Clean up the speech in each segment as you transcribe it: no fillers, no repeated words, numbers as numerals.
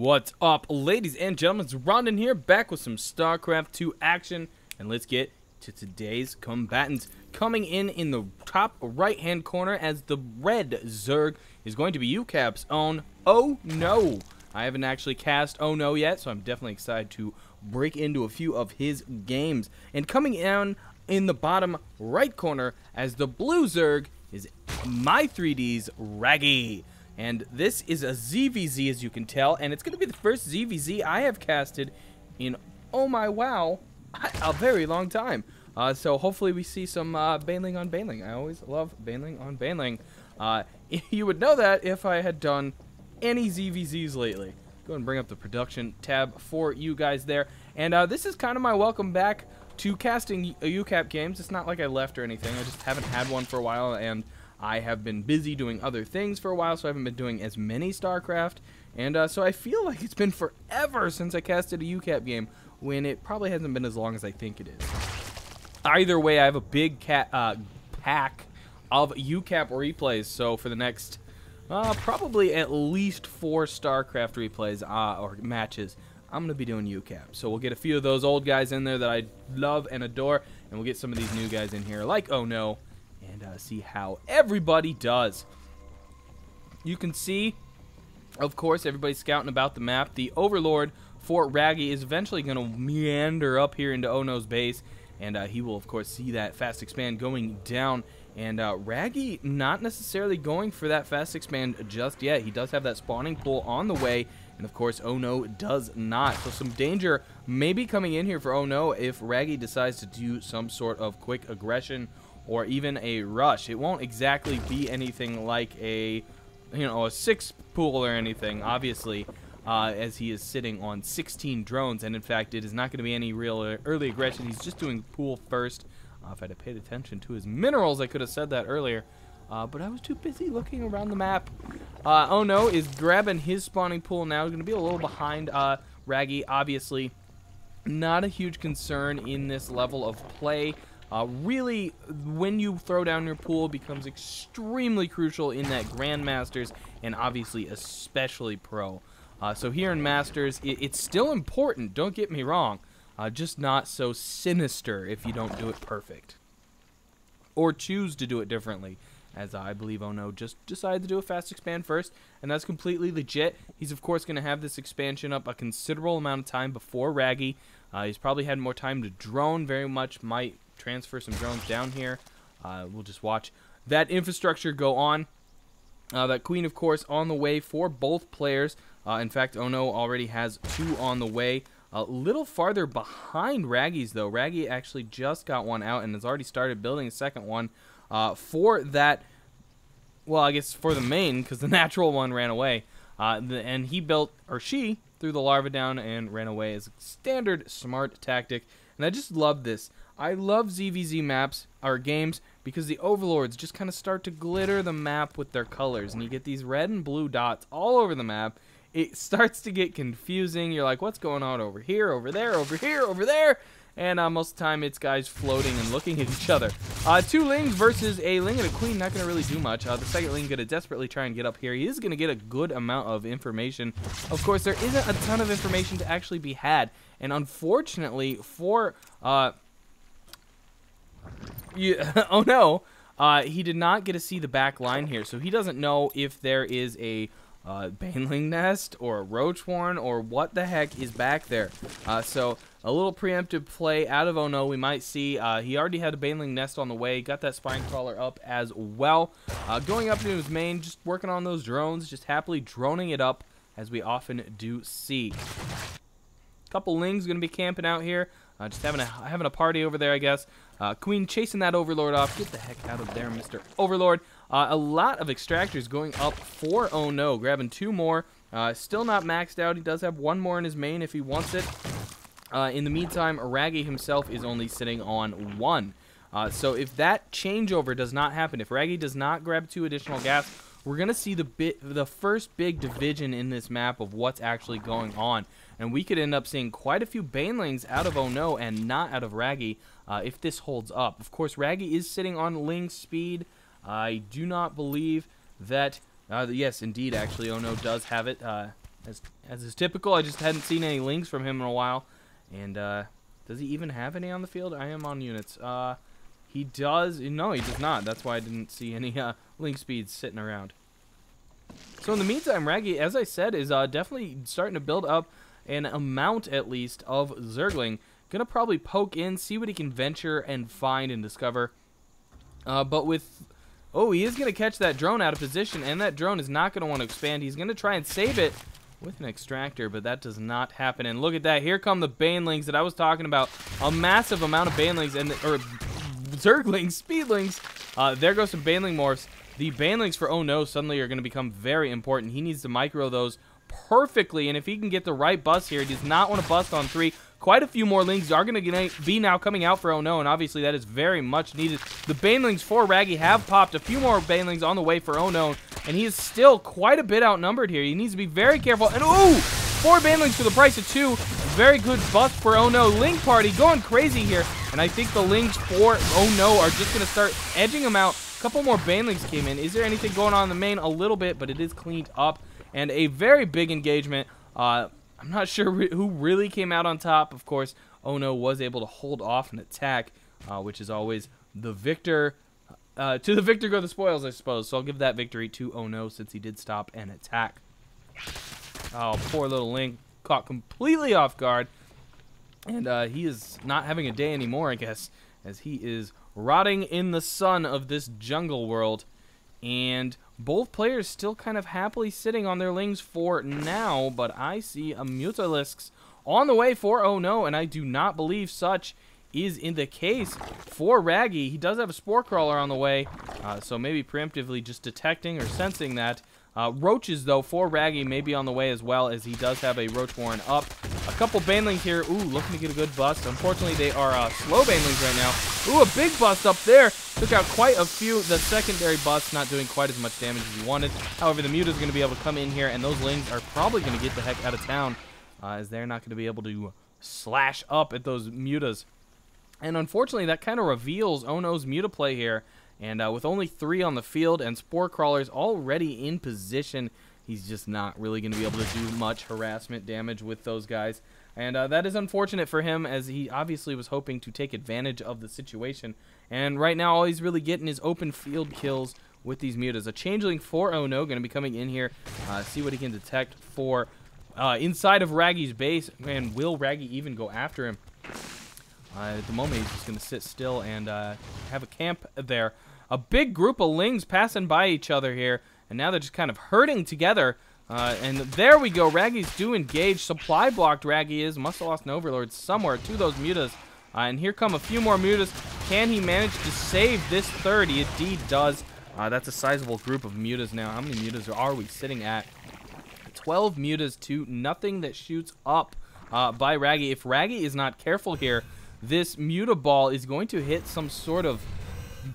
What's up, ladies and gentlemen? It's Zoronden here, back with some Starcraft 2 action, and let's get to today's combatants. Coming in the top right-hand corner as the red Zerg is going to be UCAP's own OhNoe. I haven't actually cast OhNoe yet, so I'm definitely excited to break into a few of his games. And coming in the bottom right corner as the blue Zerg is MY3D's Raggy. And this is a ZVZ, as you can tell, and it's going to be the first ZVZ I have casted in, oh my wow, a very long time. So hopefully we see some bailing on bailing. I always love bailing on bailing. You would know that if I had done any ZVZs lately. Go ahead and bring up the production tab for you guys there. And this is kind of my welcome back to casting UCAP games. It's not like I left or anything. I just haven't had one for a while, and I have been busy doing other things for a while, so I haven't been doing as many StarCraft. And so I feel like it's been forever since I casted a UCAP game, when it probably hasn't been as long as I think it is. Either way, I have a big pack of UCAP replays, so for the next probably at least 4 StarCraft replays or matches, I'm going to be doing UCAP. So we'll get a few of those old guys in there that I love and adore, and we'll get some of these new guys in here like OhNoe, and see how everybody does. You can see, of course, everybody's scouting about the map. The Overlord for Raggy is eventually going to meander up here into OhNoe's base, and he will, of course, see that fast expand going down. And Raggy not necessarily going for that fast expand just yet. He does have that spawning pool on the way, and of course OhNoe does not. So some danger maybe coming in here for OhNoe if Raggy decides to do some sort of quick aggression or even a rush. It won't exactly be anything like a, a 6 pool or anything, obviously, as he is sitting on 16 drones, and in fact it is not going to be any real early aggression. He's just doing pool first. If I'd have paid attention to his minerals, I could have said that earlier, but I was too busy looking around the map. OhNoe is grabbing his spawning pool now. He's going to be a little behind Raggy, obviously. Not a huge concern in this level of play. Really, when you throw down your pool, becomes extremely crucial in that Grandmasters, and obviously especially Pro. So here in Masters, it's still important, don't get me wrong, just not so sinister if you don't do it perfect. Or choose to do it differently, as I believe OhNoe just decided to do a fast expand first, and that's completely legit. He's of course going to have this expansion up a considerable amount of time before Raggy. He's probably had more time to drone, very much might transfer some drones down here. We'll just watch that infrastructure go on. That Queen, of course, on the way for both players. In fact, OhNoe already has 2 on the way. A little farther behind Raggy's, though. Raggy actually just got one out and has already started building a second one for that. Well, I guess for the main, because the natural one ran away. And he built, or she, threw the larva down and ran away as a standard smart tactic. And I just love this. I love ZVZ maps, or games, because the Overlords just kind of start to glitter the map with their colors. And you get these red and blue dots all over the map. It starts to get confusing. You're like, what's going on over here, over there, over here, over there? And most of the time, it's guys floating and looking at each other. 2 Lings versus a Ling and a Queen, not going to really do much. The second Ling going to desperately try and get up here. He is going to get a good amount of information. Of course, there isn't a ton of information to actually be had. And unfortunately for OhNoe, he did not get to see the back line here. So he doesn't know if there is a Baneling nest or a roach warren or what the heck is back there. So a little preemptive play out of OhNoe. We might see he already had a Baneling nest on the way, got that spine crawler up as well. Going up into his main, just working on those drones, just happily droning it up as we often do see. Couple Lings going to be camping out here, just having a party over there, I guess. Queen chasing that Overlord off. Get the heck out of there, Mr. Overlord. A lot of extractors going up for OhNoe, grabbing 2 more. Still not maxed out. He does have 1 more in his main if he wants it. In the meantime, Raggy himself is only sitting on 1. So if that changeover does not happen, if Raggy does not grab 2 additional gas, we're going to see the first big division in this map of what's actually going on. And we could end up seeing quite a few Banelings out of OhNoe and not out of Raggy if this holds up. Of course, Raggy is sitting on Ling speed. I do not believe that Yes, indeed, actually, OhNoe does have it. As is typical, I just hadn't seen any lings from him in a while. And does he even have any on the field? I am on units. He does. No, he does not. That's why I didn't see any ling speeds sitting around. So in the meantime, Raggy, as I said, is definitely starting to build up an amount, at least, of Zergling. Gonna probably poke in, see what he can venture and find and discover. But with... Oh, he is going to catch that drone out of position, and that drone is not going to want to expand. He's going to try and save it with an extractor, but that does not happen. And look at that. Here come the banelings that I was talking about. A massive amount of banelings, or Zerglings, speedlings. There goes some baneling morphs. The banelings for OhNoe suddenly are going to become very important. He needs to micro those perfectly, and if he can get the right bust here, he does not want to bust on 3. Quite a few more lings are going to be now coming out for OhNoe, and obviously that is very much needed. The banelings for Raggy have popped. A few more banelings on the way for OhNoe, and he is still quite a bit outnumbered here. He needs to be very careful. And ooh, 4 banelings for the price of 2. Very good bust for OhNoe. Ling party going crazy here, and I think the lings for OhNoe are just going to start edging him out. A couple more banelings came in. Is there anything going on in the main? A little bit, but it is cleaned up, and a very big engagement. I'm not sure who really came out on top. Of course, OhNoe was able to hold off an attack, which is always the victor. To the victor go the spoils, I suppose. So I'll give that victory to OhNoe since he did stop an attack. Oh, poor little Ling. Caught completely off guard. And he is not having a day anymore, I guess, as he is rotting in the sun of this jungle world. And both players still kind of happily sitting on their lings for now, but I see a Mutalisks on the way for OhNoe, and I do not believe such is in the case for Raggy. He does have a Spore Crawler on the way, so maybe preemptively just detecting or sensing that. Roaches, though, for Raggy may be on the way as well, as he does have a Roach Warren up. A couple banelings here. Ooh, looking to get a good bust. Unfortunately, they are slow banelings right now. Ooh, a big bust up there. Took out quite a few. The secondary bust not doing quite as much damage as he wanted. However, the Muta's going to be able to come in here, and those lings are probably going to get the heck out of town, as they're not going to be able to slash up at those Mutas. And unfortunately, that kind of reveals OhNoe's Muta play here. And with only 3 on the field and Spore Crawlers already in position, he's just not really going to be able to do much harassment damage with those guys. And that is unfortunate for him, as he obviously was hoping to take advantage of the situation. And right now, all he's really getting is open field kills with these Mutas. A Changeling for OhNoe going to be coming in here, see what he can detect for inside of Raggy's base. And will Raggy even go after him? At the moment, he's just going to sit still and have a camp there. A big group of lings passing by each other here, and now they're just kind of herding together. And there we go. Raggy's do engage. Supply blocked Raggy is. Must have lost an Overlord somewhere to those Mutas. And here come a few more Mutas. Can he manage to save this third? He indeed does. That's a sizable group of Mutas now. How many Mutas are we sitting at? 12 Mutas to nothing that shoots up by Raggy. If Raggy is not careful here, this Muta ball is going to hit some sort of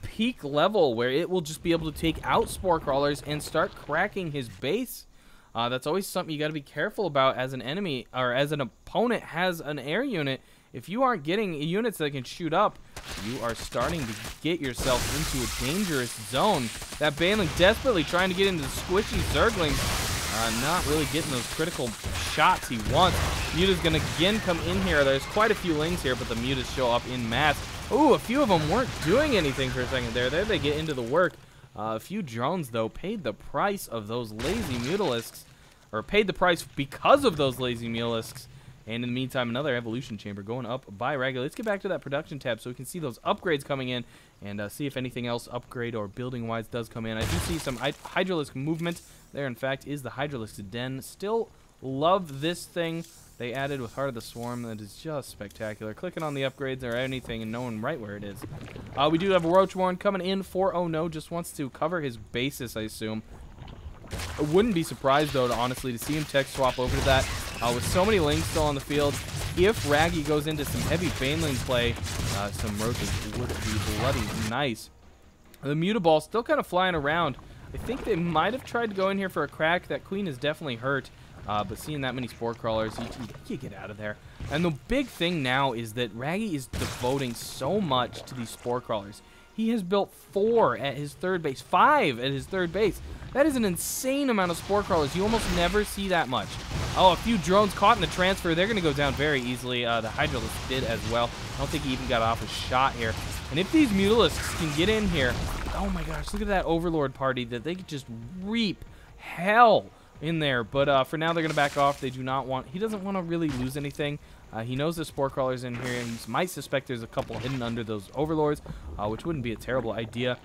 peak level where it will just be able to take out Spore Crawlers and start cracking his base. That's always something you got to be careful about as an enemy, or as an opponent has an air unit. If you aren't getting units that can shoot up, you are starting to get yourself into a dangerous zone. That Baneling desperately trying to get into the squishy Zerglings. Not really getting those critical shots he wants. Muta's going to again come in here. There's quite a few lings here, but the Mutas show up in mass. Ooh, a few of them weren't doing anything for a second there. There they get into the work. A few drones, though, paid the price of those lazy Mutalisks. Or paid the price because of those lazy Mutalisks. And in the meantime, another evolution chamber going up by Raggy. Let's get back to that production tab so we can see those upgrades coming in and see if anything else upgrade or building-wise does come in. I do see some Hydralisk movement. There, in fact, is the Hydralisk Den. Still love this thing they added with Heart of the Swarm. That is just spectacular. Clicking on the upgrades or anything and knowing right where it is. We do have a Roach Warren coming in for OhNoe. Just wants to cover his basis, I assume. I wouldn't be surprised, though, honestly, to see him tech swap over to that. With so many lings still on the field, if Raggy goes into some heavy Baneling play, some Roaches would be bloody nice. The Muta Ball still kind of flying around. I think they might have tried to go in here for a crack. That Queen is definitely hurt, but seeing that many Spore Crawlers, you get out of there. And the big thing now is that Raggy is devoting so much to these Spore Crawlers. He has built 4 at his third base, 5 at his third base. That is an insane amount of spore crawlers. You almost never see that much. Oh, a few drones caught in the transfer. They're going to go down very easily. The Hydralisk did as well. I don't think he even got off a shot here. And if these Mutalisks can get in here, oh my gosh, look at that Overlord party that they could just reap hell in there. But for now, they're going to back off. They do not want, he doesn't want to really lose anything. He knows the spore crawlers in here, and he might suspect there's a couple hidden under those Overlords, which wouldn't be a terrible idea.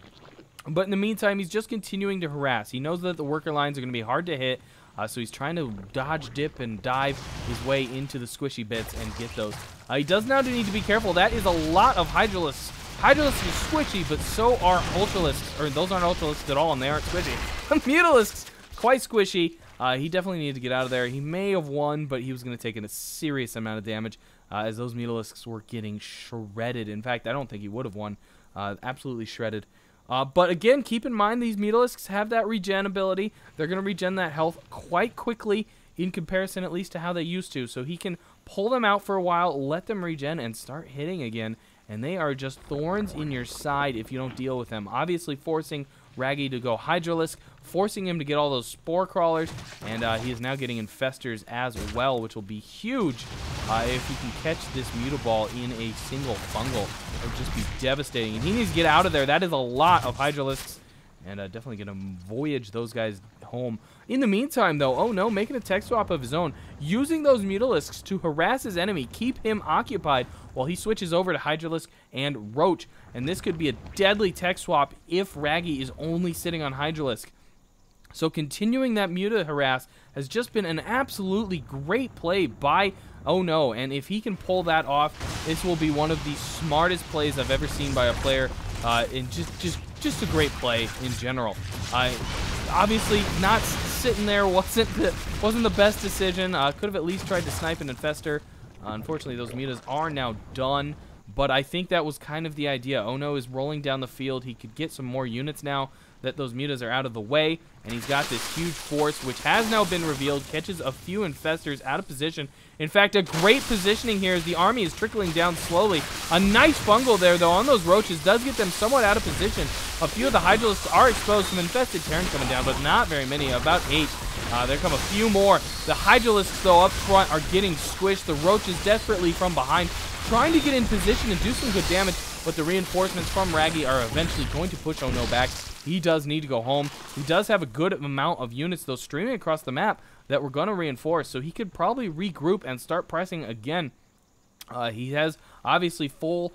But in the meantime, he's just continuing to harass. He knows that the worker lines are going to be hard to hit, so he's trying to dodge, dip, and dive his way into the squishy bits and get those. He does now need to be careful. That is a lot of Hydralisks. Hydralisks is squishy, but so are Ultralisks. Or those aren't Ultralisks at all, and they aren't squishy. Mutalisks, quite squishy. He definitely needed to get out of there. He may have won, but he was going to take in a serious amount of damage as those Mutalisks were getting shredded. In fact, I don't think he would have won. Absolutely shredded. But again, keep in mind these Mutalisks have that regen ability. They're going to regen that health quite quickly in comparison at least to how they used to. So he can pull them out for a while, let them regen, and start hitting again. And they are just thorns in your side if you don't deal with them. Obviously forcing Raggy to go Hydralisk, forcing him to get all those spore crawlers, and he is now getting infestors as well, which will be huge if he can catch this Mutaball in a single fungal. It would just be devastating, and he needs to get out of there. That is a lot of Hydralisks, and definitely going to voyage those guys home. In the meantime, though, OhNoe making a tech swap of his own, using those Mutalisks to harass his enemy, keep him occupied while he switches over to Hydralisk and Roach. And this could be a deadly tech swap if Raggy is only sitting on Hydralisk. So continuing that Muta harass has just been an absolutely great play by OhNoe. And if he can pull that off, this will be one of the smartest plays I've ever seen by a player. And just a great play in general. Obviously, not sitting there wasn't the best decision. Could have at least tried to snipe an Infestor. Unfortunately, those Mutas are now done. But I think that was kind of the idea. OhNoe is rolling down the field. He could get some more units now that those Mutas are out of the way. And he's got this huge force, which has now been revealed. Catches a few Infestors out of position. In fact, a great positioning here as the army is trickling down slowly. A nice fungal there, though, on those Roaches does get them somewhat out of position. A few of the Hydralisks are exposed. Some infested Terran coming down, but not very many. About 8. There come a few more. The Hydralisks, though, up front are getting squished. The Roaches desperately from behind, trying to get in position and do some good damage, but the reinforcements from Raggy are eventually going to push OhNoe back. He does need to go home. He does have a good amount of units, though, streaming across the map that we're going to reinforce, so he could probably regroup and start pressing again. He has obviously fully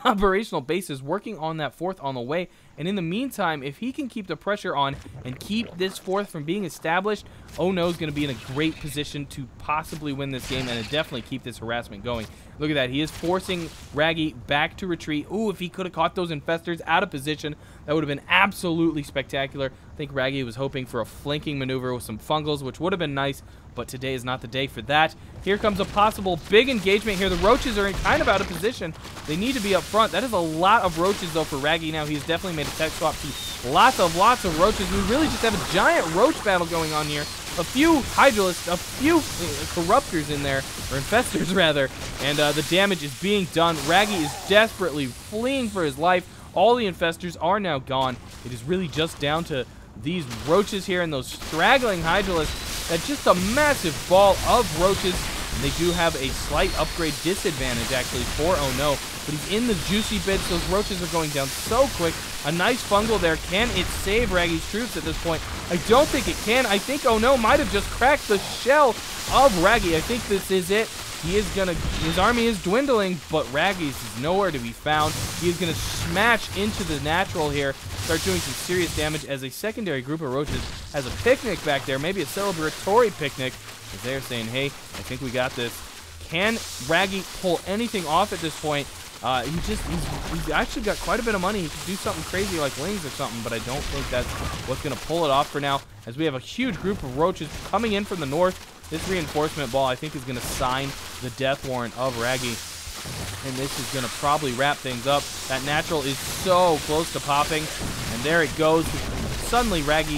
operational bases working on that 4th on the way. And in the meantime, if he can keep the pressure on and keep this 4th from being established, OhNoe is going to be in a great position to possibly win this game and to definitely keep this harassment going. Look at that. He is forcing Raggy back to retreat. Ooh, if he could have caught those Infestors out of position, that would have been absolutely spectacular. I think Raggy was hoping for a flanking maneuver with some fungals, which would have been nice, but today is not the day for that. Here comes a possible big engagement here. The Roaches are kind of out of position. They need to be up front. That is a lot of Roaches, though, for Raggy now. He's definitely made a tech swap to lots of Roaches. We really just have a giant Roach battle going on here. A few Hydralisks, a few Corruptors in there, or Infestors rather, and the damage is being done. Raggy is desperately fleeing for his life. All the Infestors are now gone. It is really just down to these Roaches here and those straggling Hydralisks. That's just a massive ball of Roaches. And they do have a slight upgrade disadvantage, actually, for OhNoe. But he's in the juicy bits. Those Roaches are going down so quick. A nice fungal there. Can it save Raggy's troops at this point? I don't think it can. I think OhNoe might have just cracked the shell of Raggy. I think this is it. He is gonna, his army is dwindling, but Raggy's is nowhere to be found. He is gonna smash into the natural here, start doing some serious damage as a secondary group of Roaches has a picnic back there, maybe a celebratory picnic, as they're saying, hey, I think we got this. Can Raggy pull anything off at this point? He's actually got quite a bit of money. He could do something crazy like Lings or something, but I don't think that's what's going to pull it off for now, as we have a huge group of Roaches coming in from the north. This reinforcement ball, I think, is going to sign the death warrant of Raggy, and this is going to probably wrap things up. That natural is so close to popping, and there it goes. Suddenly, Raggy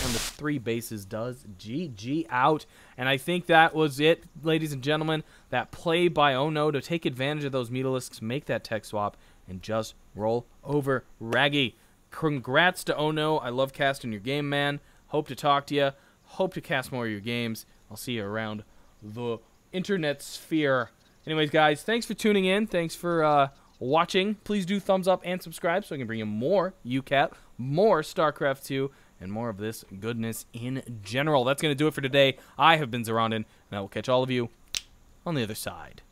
on the 3 bases does GG out. And I think that was it, ladies and gentlemen. That play by OhNoe to take advantage of those Mutalisks, make that tech swap, and just roll over Raggy. Congrats to OhNoe. I love casting your game, man. Hope to talk to you. Hope to cast more of your games. I'll see you around the internet sphere. Anyways, guys, thanks for tuning in. Thanks for watching. Please do thumbs up and subscribe so I can bring you more UCAP, more StarCraft 2, and more of this goodness in general. That's going to do it for today. I have been Zoronden, and I will catch all of you on the other side.